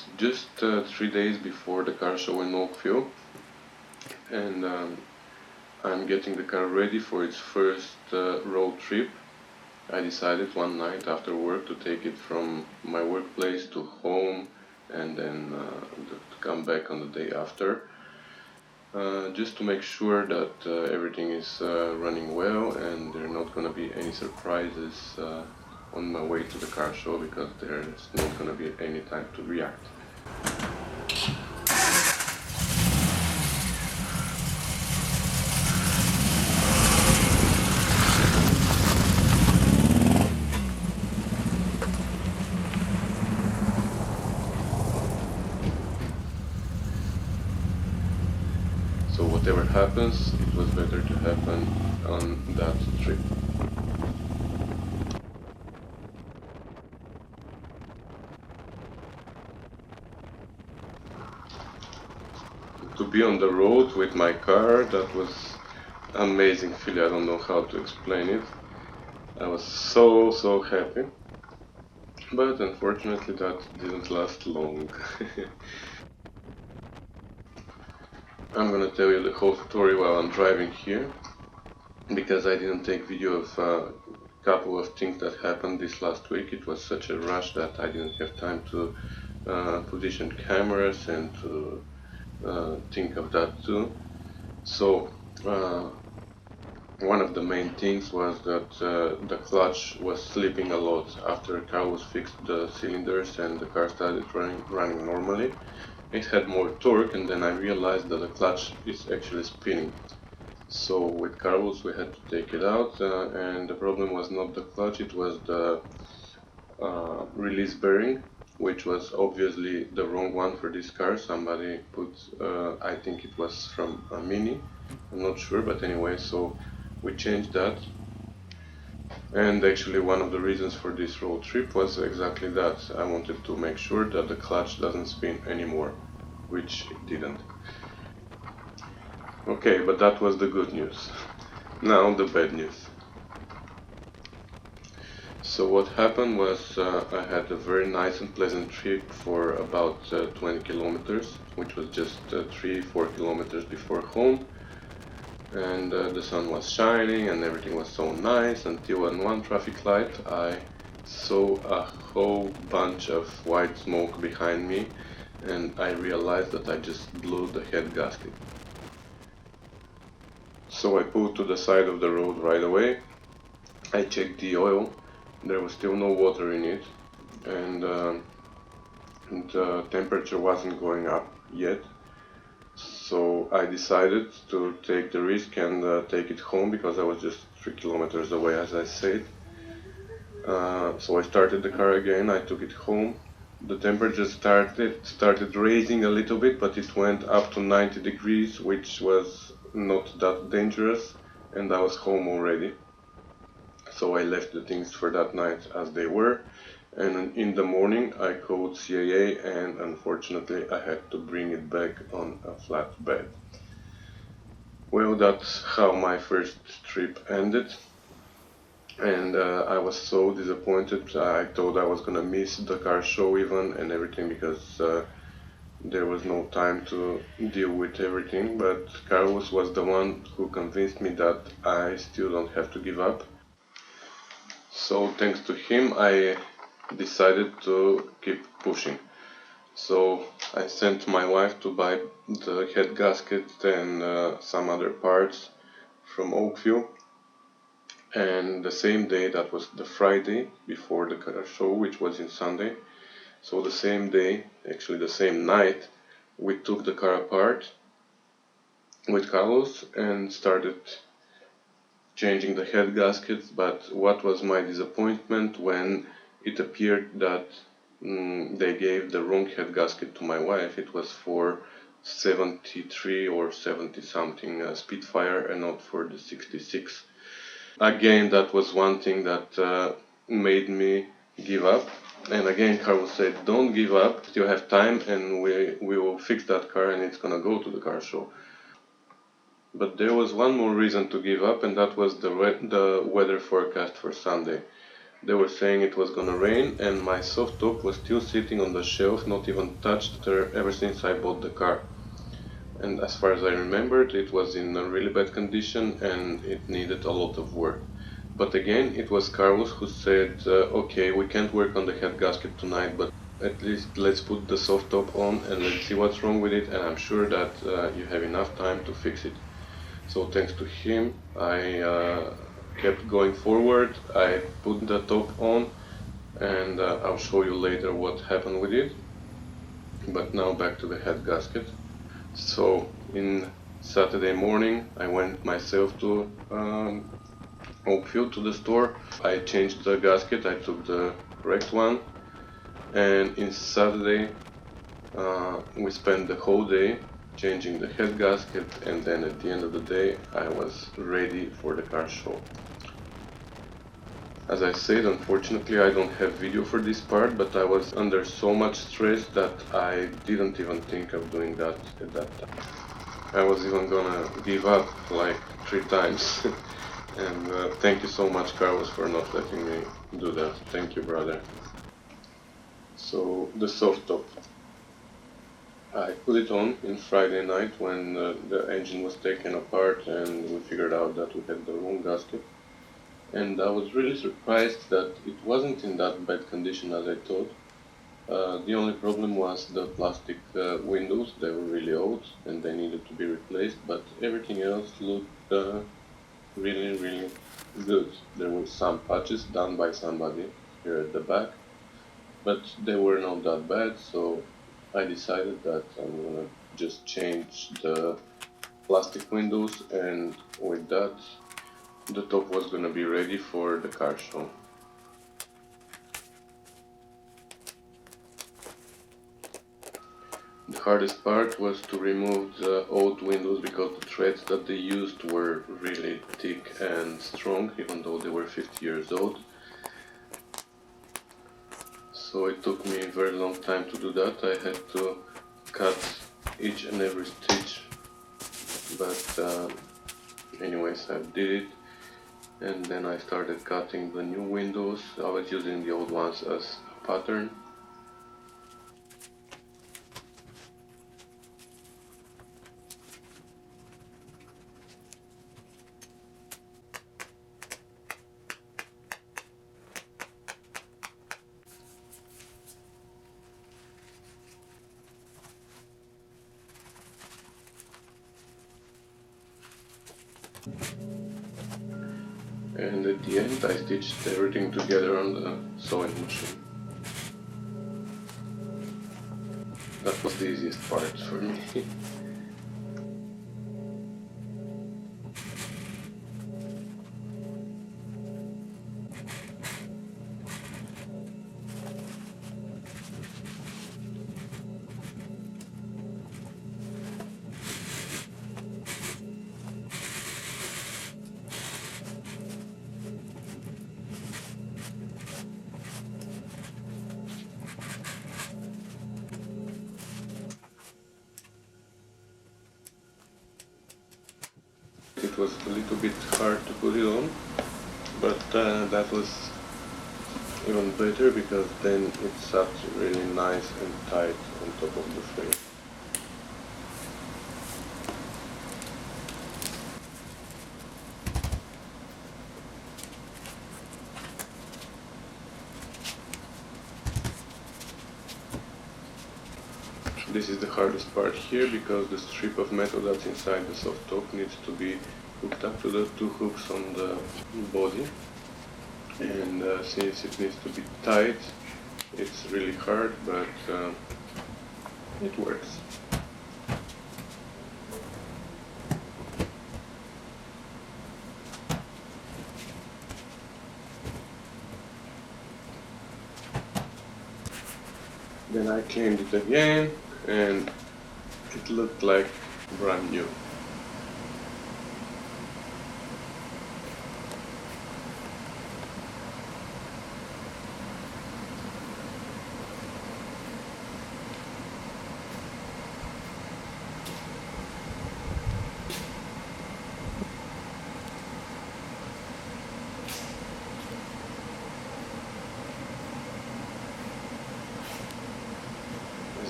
It's just 3 days before the car show in Oakville, and I'm getting the car ready for its first road trip. I decided one night after work to take it from my workplace to home and then to come back on the day after, just to make sure that everything is running well and there are not going to be any surprises on my way to the car show, because there's not going to be any time to react. So whatever happens, it was better to happen on that trip. To be on the road with my car, that was amazing feeling. I don't know how to explain it. I was so happy, but unfortunately that didn't last long. I'm gonna tell you the whole story while I'm driving here, because I didn't take video of a couple of things that happened this last week. It was such a rush that I didn't have time to position cameras and to think of that too. So one of the main things was that the clutch was slipping a lot after Carlos fixed the cylinders and the car started running normally. It had more torque, and then I realized that the clutch is actually spinning. So with Carlos we had to take it out, and the problem was not the clutch, it was the release bearing, which was obviously the wrong one for this car. Somebody put, I think it was from a Mini, I'm not sure, but anyway, so we changed that. And actually one of the reasons for this road trip was exactly that. I wanted to make sure that the clutch doesn't spin anymore, which it didn't. Okay, but that was the good news. Now the bad news. So what happened was I had a very nice and pleasant trip for about 20 kilometers, which was just 3-4 kilometers before home. And the sun was shining and everything was so nice, until on one traffic light I saw a whole bunch of white smoke behind me, and I realized that I just blew the head gasket. So I pulled to the side of the road right away. I checked the oil, there was still no water in it, and the temperature wasn't going up yet. So I decided to take the risk and take it home, because I was just 3 kilometers away, as I said. So I started the car again, I took it home. The temperature started raising a little bit, but it went up to 90 degrees, which was not that dangerous, and I was home already. So I left the things for that night as they were, and in the morning I called CAA, and unfortunately I had to bring it back on a flatbed. Well, that's how my first trip ended, and I was so disappointed. I thought I was gonna miss the car show even and everything, because there was no time to deal with everything, but Carlos was the one who convinced me that I still don't have to give up. So thanks to him I decided to keep pushing. So I sent my wife to buy the head gasket and some other parts from Oakville. And the same day, that was the Friday before the car show, which was in Sunday. So the same day, actually the same night, we took the car apart with Carlos and started changing the head gaskets. But what was my disappointment when it appeared that they gave the wrong head gasket to my wife. It was for 73 or 70 something Spitfire, and not for the 66. Again, that was one thing that made me give up. And again, Carlos said, don't give up, still have time, and we will fix that car and it's gonna go to the car show. But there was one more reason to give up, and that was the weather forecast for Sunday. They were saying it was gonna rain, and my soft top was still sitting on the shelf, not even touched ever since I bought the car. And as far as I remembered, it was in a really bad condition and it needed a lot of work. But again, it was Carlos who said, okay, we can't work on the head gasket tonight, but at least let's put the soft top on and let's see what's wrong with it, and I'm sure that you have enough time to fix it. So thanks to him, I kept going forward. I put the top on, and I'll show you later what happened with it. But now back to the head gasket. So in Saturday morning, I went myself to Oakville, to the store. I changed the gasket, I took the correct one, and in Saturday we spent the whole day changing the head gasket, and then at the end of the day I was ready for the car show. As I said, unfortunately I don't have video for this part, but I was under so much stress that I didn't even think of doing that at that time. I was even gonna give up like 3 times. And thank you so much, Carlos, for not letting me do that. Thank you, brother. So the soft top, I put it on in Friday night when the engine was taken apart and we figured out that we had the wrong gasket. And I was really surprised that it wasn't in that bad condition as I thought. The only problem was the plastic windows. They were really old and they needed to be replaced, but everything else looked really good. There were some patches done by somebody here at the back, but they were not that bad, so I decided that I'm gonna just change the plastic windows, and with that the top was gonna be ready for the car show. The hardest part was to remove the old windows because the threads that they used were really thick and strong, even though they were 50 years old. So it took me a very long time to do that. I had to cut each and every stitch, but anyways, I did it. And then I started cutting the new windows. I was using the old ones as a pattern. And at the end I stitched everything together on the sewing machine. That was the easiest part for me. It was a little bit hard to put it on, but that was even better because then it sat really nice and tight on top of the frame. This is the hardest part here because the strip of metal that's inside the soft top needs to be hooked up to the 2 hooks on the body, and since it needs to be tight, it's really hard, but it works. Then I cleaned it again and it looked like brand new.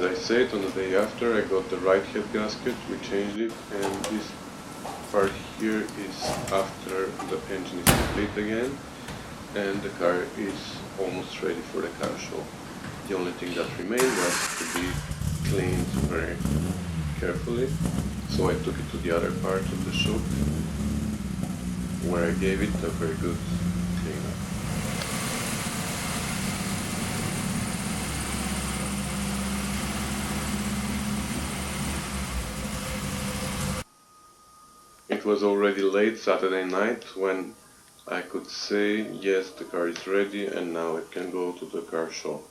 As I said, on the day after I got the right head gasket, we changed it, and this part here is after the engine is complete again and the car is almost ready for the car show. The only thing that remained was to be cleaned very carefully, so I took it to the other part of the shop where I gave it a very good cleanup. It was already late Saturday night when I could say, yes, the car is ready and now it can go to the car show.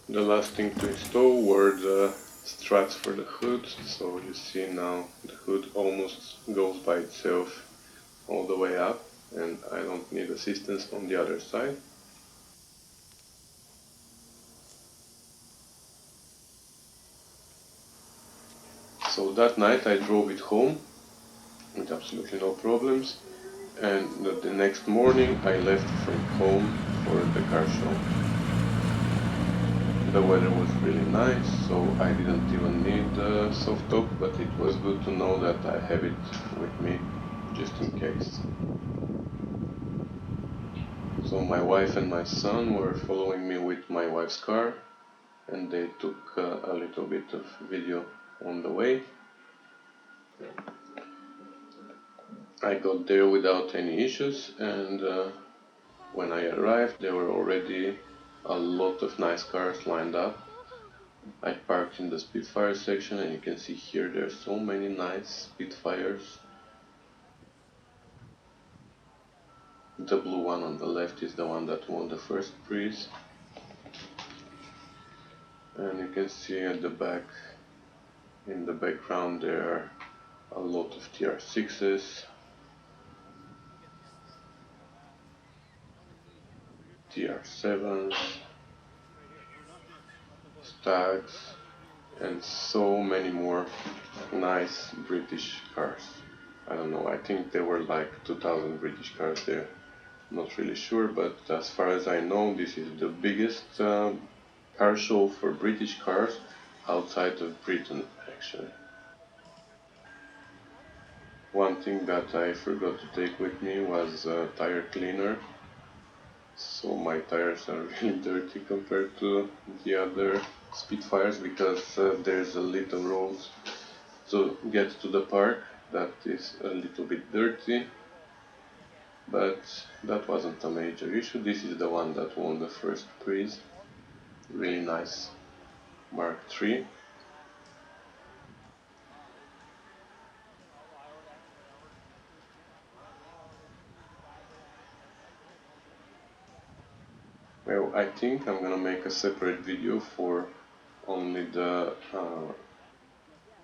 The last thing to install were the struts for the hood, so you see now the hood almost goes by itself all the way up and I don't need assistance on the other side. So that night I drove it home with absolutely no problems, and the next morning I left from home for the car show. The weather was really nice, so I didn't even need the soft top, but it was good to know that I have it with me just in case. So my wife and my son were following me with my wife's car, and they took a little bit of video on the way. I got there without any issues, and when I arrived there were already a lot of nice cars lined up. I parked in the Spitfire section, and you can see here there are so many nice Spitfires. The blue one on the left is the one that won the first prize, and you can see at the back, in the background, there are a lot of TR6s, TR7s, Stags, and so many more nice British cars. I don't know, I think there were like 2000 British cars there. Not really sure, but as far as I know, this is the biggest car show for British cars outside of Britain, actually. One thing that I forgot to take with me was a tire cleaner. So my tires are really dirty compared to the other Spitfires, because there's a little road to get to the park that is a little bit dirty, but that wasn't a major issue. This is the one that won the first prize. Really nice Mark III. Well, I think I'm gonna make a separate video for only the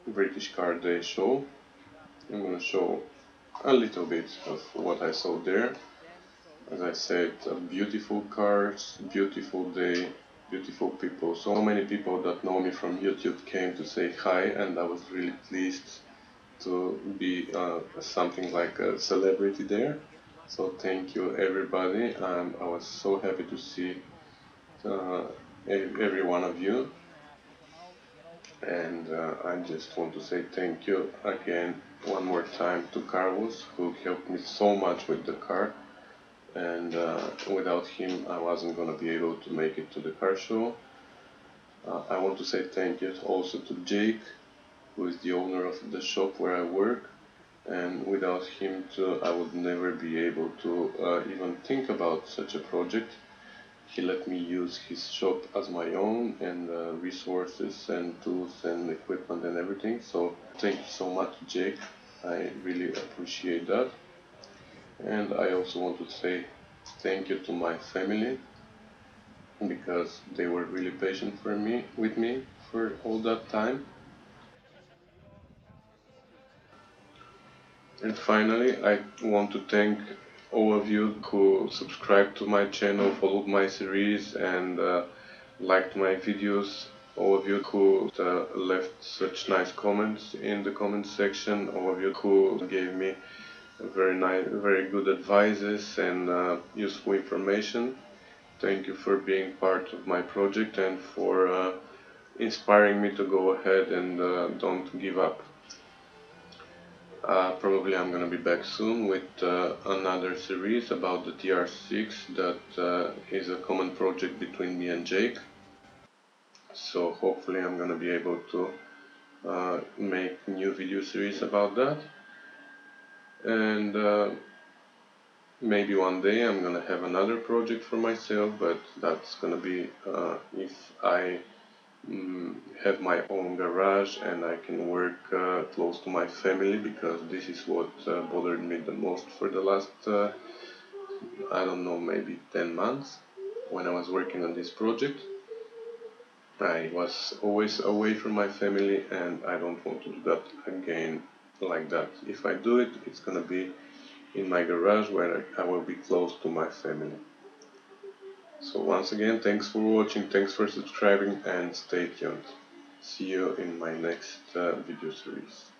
British Car Day show. I'm gonna show a little bit of what I saw there. As I said, beautiful cars, beautiful day, beautiful people. So many people that know me from YouTube came to say hi, and I was really pleased to be something like a celebrity there. So thank you everybody. I was so happy to see uh, every one of you, and I just want to say thank you again one more time to Carlos, who helped me so much with the car, and without him I wasn't gonna be able to make it to the car show. I want to say thank you also to Jake, who is the owner of the shop where I work, and without him too, I would never be able to even think about such a project. He let me use his shop as my own, and resources and tools and equipment and everything. So thank you so much, Jake. I really appreciate that. And I also want to say thank you to my family, because they were really patient with me for all that time. And finally, I want to thank all of you who subscribed to my channel, followed my series, and liked my videos. All of you who left such nice comments in the comment section. All of you who gave me very nice, very good advices and useful information. Thank you for being part of my project and for inspiring me to go ahead and don't give up. Probably I'm gonna be back soon with another series about the TR6 that is a common project between me and Jake. So hopefully I'm gonna be able to make new video series about that. And maybe one day I'm gonna have another project for myself, but that's gonna be if I have my own garage and I can work close to my family, because this is what bothered me the most for the last, I don't know, maybe 10 months when I was working on this project. I was always away from my family, and I don't want to do that again like that. If I do it, it's gonna be in my garage where I will be close to my family. So once again, thanks for watching, thanks for subscribing, and stay tuned. See you in my next video series.